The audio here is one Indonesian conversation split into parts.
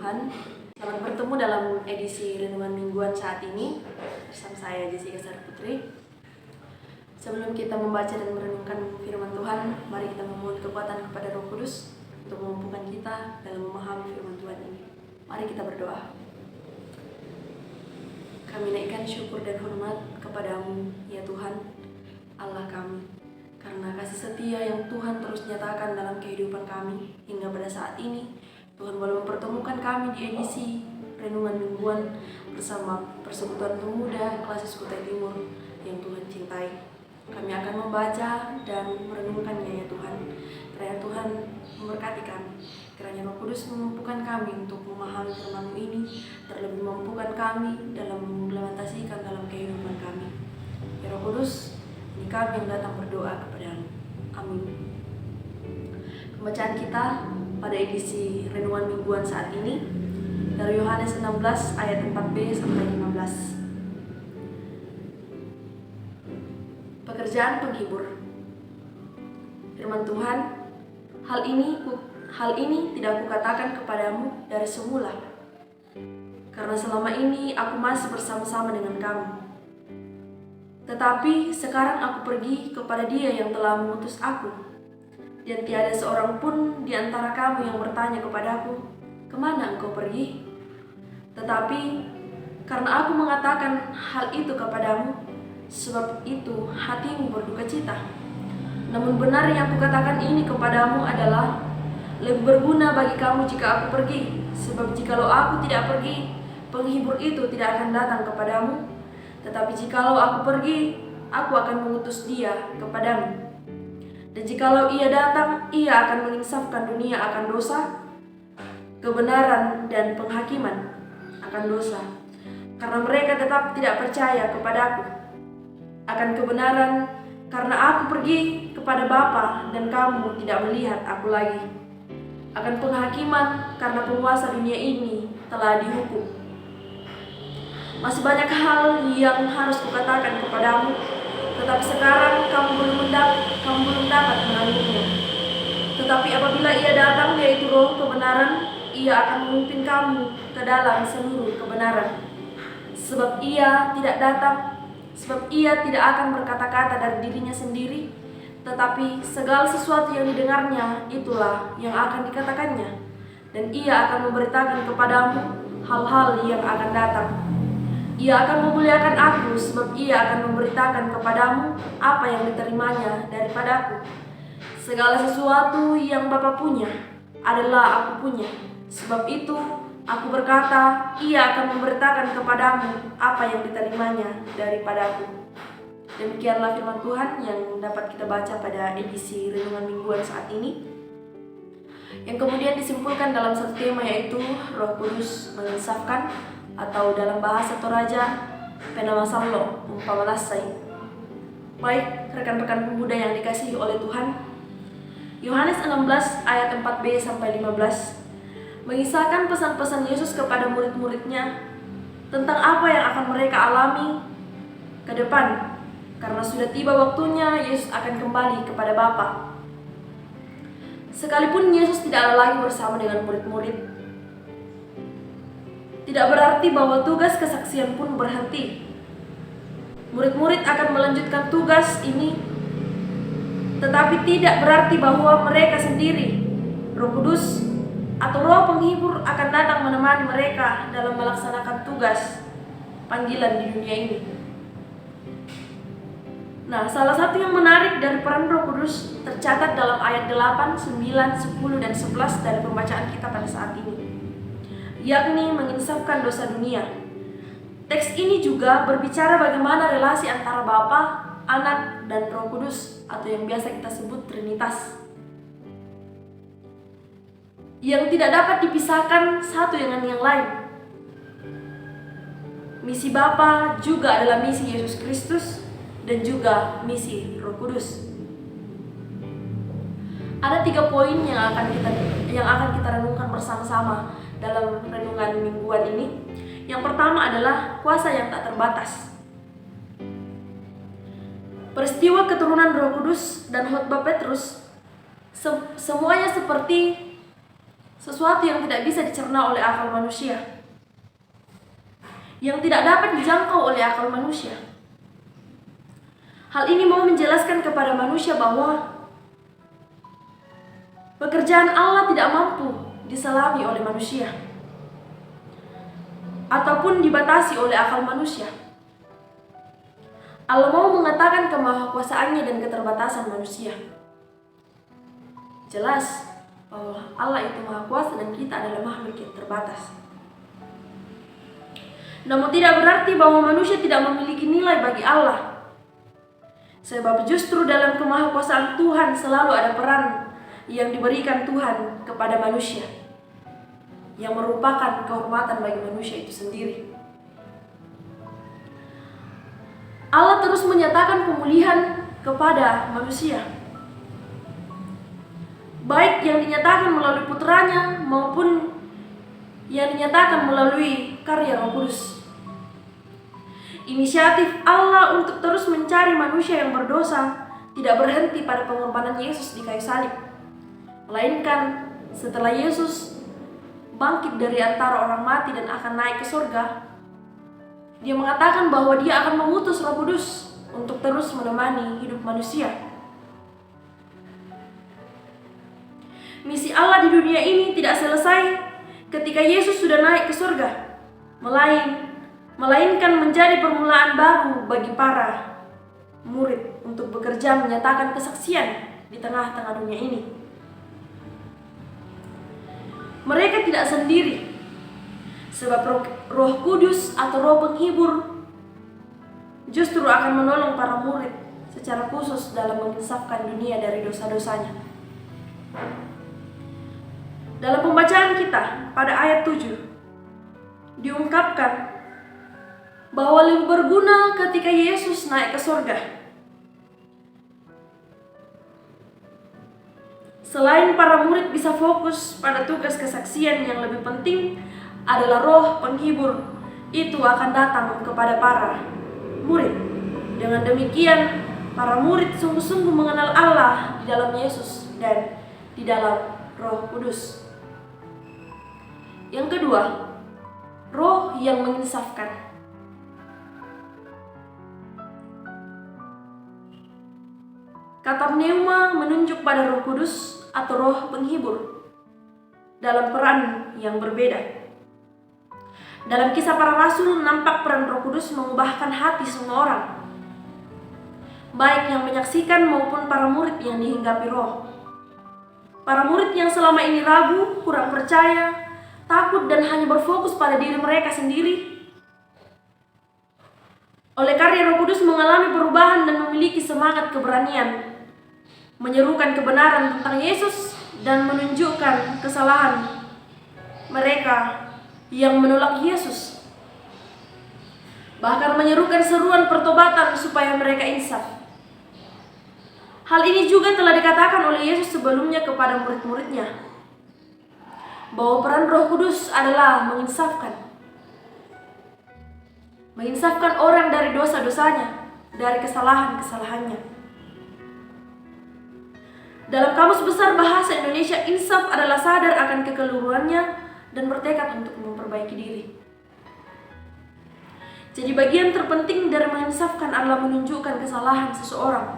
Tuhan. Selamat bertemu dalam edisi Renungan Mingguan saat ini bersama saya Jessica Sari Putri. Sebelum kita membaca dan merenungkan firman Tuhan, mari kita memohon kekuatan kepada Roh Kudus untuk memampukan kita dalam memahami firman Tuhan ini. Mari kita berdoa. Kami naikkan syukur dan hormat kepadamu, ya Tuhan, Allah kami, karena kasih setia yang Tuhan terus nyatakan dalam kehidupan kami hingga pada saat ini. Tuhan boleh mempertemukan kami di edisi Renungan Mingguan bersama Persekutuan Pemuda Klasis Kutai Timur yang Tuhan cintai. Kami akan membaca dan merenungkannya, ya Tuhan. Kiranya Tuhan memberkati kami. Kiranya Roh Kudus memampukan kami untuk memahami firman-Mu ini, terlebih memampukan kami dalam mengimplementasikan dalam kehidupan kami. Ya Roh Kudus, ini kami yang datang berdoa kepada-Mu. Amin. Pembacaan kita pada edisi Renungan Mingguan saat ini dari Yohanes 16 ayat 4b sampai 15. Pekerjaan penghibur. Firman Tuhan, hal ini tidak kukatakan kepadamu dari semula, karena selama ini aku masih bersama-sama dengan kamu. Tetapi sekarang aku pergi kepada Dia yang telah mengutus aku, dan tiada seorang pun di antara kamu yang bertanya kepadaku, kemana engkau pergi? Tetapi karena aku mengatakan hal itu kepadamu, sebab itu hatimu berduka cita. Namun benar yang kukatakan ini kepadamu adalah lebih berguna bagi kamu jika aku pergi. Sebab jikalau aku tidak pergi, penghibur itu tidak akan datang kepadamu. Tetapi jikalau aku pergi, aku akan mengutus Dia kepadamu. Dan jikalau Ia datang, Ia akan menginsafkan dunia akan dosa, kebenaran, dan penghakiman akan dosa. Karena mereka tetap tidak percaya kepadaku. Akan kebenaran, karena aku pergi kepada Bapa dan kamu tidak melihat aku lagi. Akan penghakiman, karena penguasa dunia ini telah dihukum. Masih banyak hal yang harus kukatakan kepadamu, tetapi sekarang kamu belum dapat menanggungnya. Tetapi apabila Ia datang, yaitu Roh kebenaran, Ia akan memimpin kamu ke dalam seluruh kebenaran. Sebab Ia tidak akan berkata-kata dari dirinya sendiri, tetapi segala sesuatu yang didengarnya itulah yang akan dikatakannya, dan Ia akan memberitakan kepadamu hal-hal yang akan datang. Ia akan memuliakan aku, sebab Ia akan memberitakan kepadamu apa yang diterimanya daripadaku. Segala sesuatu yang Bapa punya adalah aku punya. Sebab itu aku berkata, Ia akan memberitakan kepadamu apa yang diterimanya daripadaku. Demikianlah firman Tuhan yang dapat kita baca pada edisi Renungan Mingguan saat ini, yang kemudian disimpulkan dalam satu tema, yaitu Roh Kudus menginsafkan, atau dalam bahasa Toraja, Penawasallo Umpamalasai. Baik rekan-rekan pemuda yang dikasihi oleh Tuhan, Yohanes 16 ayat 4b sampai 15 mengisahkan pesan-pesan Yesus kepada murid-muridnya tentang apa yang akan mereka alami ke depan, karena sudah tiba waktunya Yesus akan kembali kepada Bapa. Sekalipun Yesus tidak ada lagi bersama dengan murid-murid, tidak berarti bahwa tugas kesaksian pun berhenti. Murid-murid akan melanjutkan tugas ini, tetapi tidak berarti bahwa mereka sendiri, Roh Kudus atau Roh Penghibur, akan datang menemani mereka dalam melaksanakan tugas panggilan di dunia ini. Nah, salah satu yang menarik dari peran Roh Kudus tercatat dalam ayat 8, 9, 10, dan 11 dari pembacaan kita pada saat ini, yakni menginsafkan dosa dunia. Teks ini juga berbicara bagaimana relasi antara Bapa, Anak, dan Roh Kudus, atau yang biasa kita sebut Trinitas, yang tidak dapat dipisahkan satu dengan yang lain. Misi Bapa juga adalah misi Yesus Kristus dan juga misi Roh Kudus. Ada 3 poin yang akan kita renungkan bersama-sama dalam renungan mingguan ini. Yang pertama adalah kuasa yang tak terbatas. Peristiwa keturunan Roh Kudus dan khotbah Petrus semuanya seperti sesuatu yang tidak bisa dicerna oleh akal manusia, yang tidak dapat dijangkau oleh akal manusia. Hal ini mau menjelaskan kepada manusia bahwa pekerjaan Allah tidak mampu diselami oleh manusia ataupun dibatasi oleh akal manusia. Allah mau mengatakan kemahakuasaannya dan keterbatasan manusia. Jelas bahwa Allah itu maha kuasa dan kita adalah makhluk yang terbatas. Namun tidak berarti bahwa manusia tidak memiliki nilai bagi Allah. Sebab justru dalam kemahakuasaan Tuhan selalu ada peran yang diberikan Tuhan kepada manusia, yang merupakan kehormatan bagi manusia itu sendiri. Allah terus menyatakan pemulihan kepada manusia, baik yang dinyatakan melalui putranya maupun yang dinyatakan melalui karya Roh Kudus. Inisiatif Allah untuk terus mencari manusia yang berdosa tidak berhenti pada pengorbanan Yesus di kayu salib, melainkan setelah Yesus bangkit dari antara orang mati dan akan naik ke surga, Dia mengatakan bahwa Dia akan mengutus Roh Kudus untuk terus menemani hidup manusia. Misi Allah di dunia ini tidak selesai ketika Yesus sudah naik ke surga, melainkan menjadi permulaan baru bagi para murid untuk bekerja menyatakan kesaksian di tengah-tengah dunia ini. Mereka tidak sendiri, sebab Roh Kudus atau Roh Penghibur justru akan menolong para murid secara khusus dalam menginsafkan dunia dari dosa-dosanya. Dalam pembacaan kita pada ayat 7 diungkapkan bahwa lebih berguna ketika Yesus naik ke surga. Selain para murid bisa fokus pada tugas kesaksian, yang lebih penting adalah Roh Penghibur itu akan datang kepada para murid. Dengan demikian, para murid sungguh-sungguh mengenal Allah di dalam Yesus dan di dalam Roh Kudus. Yang kedua, Roh yang menginsafkan. Kata pneuma menunjuk pada Roh Kudus atau Roh Penghibur dalam peran yang berbeda. Dalam Kisah Para Rasul nampak peran Roh Kudus mengubahkan hati semua orang, baik yang menyaksikan maupun para murid yang dihinggapi Roh. Para murid yang selama ini ragu, kurang percaya, takut dan hanya berfokus pada diri mereka sendiri, oleh karya Roh Kudus mengalami perubahan dan memiliki semangat keberanian menyerukan kebenaran tentang Yesus dan menunjukkan kesalahan mereka yang menolak Yesus. Bahkan menyerukan seruan pertobatan supaya mereka insaf. Hal ini juga telah dikatakan oleh Yesus sebelumnya kepada murid-muridnya, bahwa peran Roh Kudus adalah menginsafkan orang dari dosa-dosanya, dari kesalahan-kesalahannya. Dalam Kamus Besar Bahasa Indonesia, insaf adalah sadar akan kekeliruannya dan bertekad untuk memperbaiki diri. Jadi bagian terpenting dari menginsafkan adalah menunjukkan kesalahan seseorang,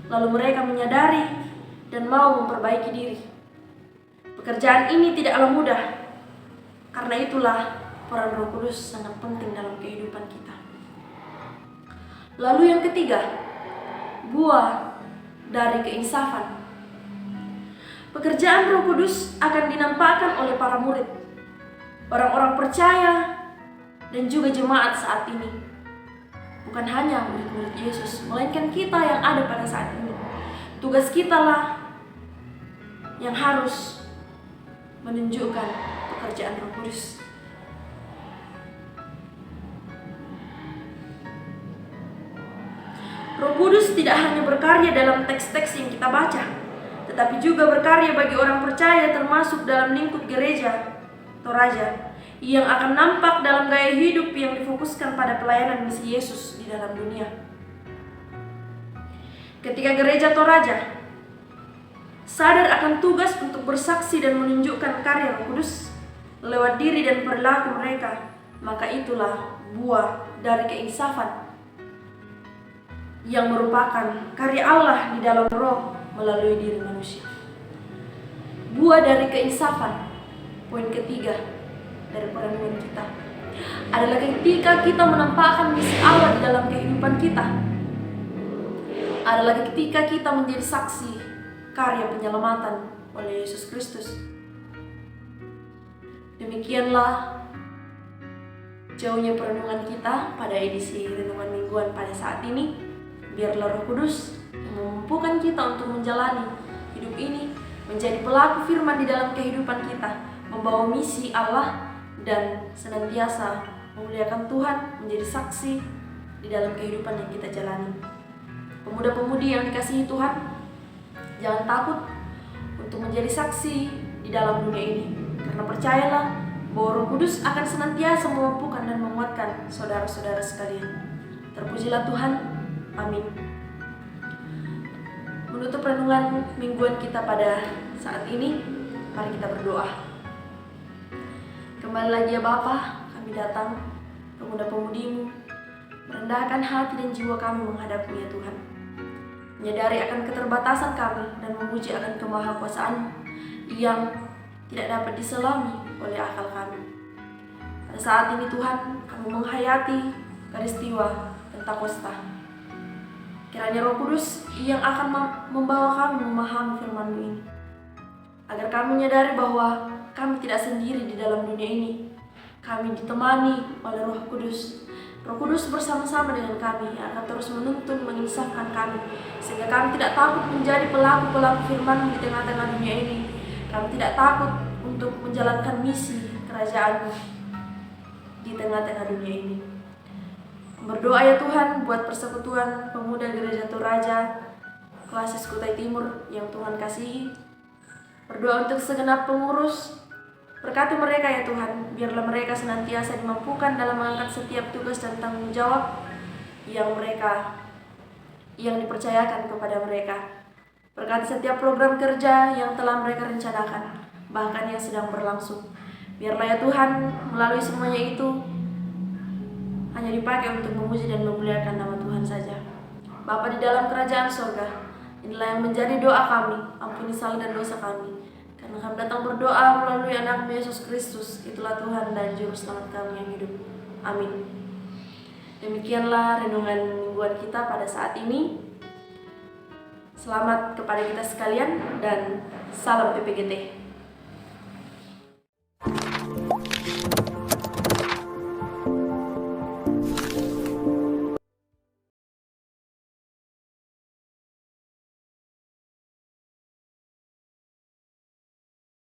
lalu mereka menyadari dan mau memperbaiki diri. Pekerjaan ini tidaklah mudah, karena itulah peran Roh Kudus sangat penting dalam kehidupan kita. Lalu yang ketiga, buah dari keinsafan. Pekerjaan Roh Kudus akan dinampakkan oleh para murid, orang-orang percaya, dan juga jemaat saat ini. Bukan hanya murid-murid Yesus, melainkan kita yang ada pada saat ini. Tugas kita lah yang harus menunjukkan pekerjaan Roh Kudus. Roh Kudus tidak hanya berkarya dalam teks-teks yang kita baca, tetapi juga berkarya bagi orang percaya, termasuk dalam lingkup gereja Toraja, yang akan nampak dalam gaya hidup yang difokuskan pada pelayanan misi Yesus di dalam dunia. Ketika gereja Toraja sadar akan tugas untuk bersaksi dan menunjukkan karya Roh Kudus lewat diri dan perilaku mereka, maka itulah buah dari keinsafan yang merupakan karya Allah di dalam Roh melalui diri manusia. Buah dari keinsafan, poin ketiga dari perenungan kita, adalah ketika kita menampakkan misi Allah di dalam kehidupan kita, adalah ketika kita menjadi saksi karya penyelamatan oleh Yesus Kristus. Demikianlah jauhnya perenungan kita pada edisi renungan mingguan pada saat ini. Biarlah Roh Kudus yang memampukan kita untuk menjalani hidup ini, menjadi pelaku firman di dalam kehidupan kita, membawa misi Allah, dan senantiasa memuliakan Tuhan, menjadi saksi di dalam kehidupan yang kita jalani. Pemuda-pemudi yang dikasihi Tuhan, jangan takut untuk menjadi saksi di dalam dunia ini, karena percayalah bahwa Roh Kudus akan senantiasa memampukan dan menguatkan saudara-saudara sekalian. Terpujilah Tuhan. Amin. Menutup renungan mingguan kita pada saat ini, mari kita berdoa. Kembali lagi ya Bapa, kami datang pemuda-pemudimu, merendahkan hati dan jiwa kami menghadap-Mu ya Tuhan. Menyadari akan keterbatasan kami dan memuji akan kemahakuasaan-Mu yang tidak dapat diselami oleh akal kami. Pada saat ini Tuhan, kami menghayati peristiwa Pentakosta. Kiranya Roh Kudus yang akan membawa kami memahami firman-Mu ini, agar kami menyadari bahwa kami tidak sendiri di dalam dunia ini. Kami ditemani oleh Roh Kudus. Roh Kudus bersama-sama dengan kami akan terus menuntun, menginsafkan kami, sehingga kami tidak takut menjadi pelaku-pelaku firman-Mu di tengah-tengah dunia ini. Kami tidak takut untuk menjalankan misi kerajaan-Mu di tengah-tengah dunia ini. Berdoa ya Tuhan buat persekutuan pemuda Gereja Toraja Klasis Kutai Timur yang Tuhan kasihi. Berdoa untuk segenap pengurus, berkati mereka ya Tuhan, biarlah mereka senantiasa dimampukan dalam mengangkat setiap tugas dan tanggung jawab yang dipercayakan kepada mereka. Berkati setiap program kerja yang telah mereka rencanakan, bahkan yang sedang berlangsung. Biarlah ya Tuhan, melalui semuanya itu hanya dipakai untuk memuji dan memuliakan nama Tuhan saja. Bapa di dalam kerajaan surga, inilah yang menjadi doa kami. Ampuni salah dan dosa kami, karena kami datang berdoa melalui anak-Mu Yesus Kristus. Itulah Tuhan dan Juru Selamat kami yang hidup. Amin. Demikianlah renungan mingguan kita pada saat ini. Selamat kepada kita sekalian dan salam PPGT.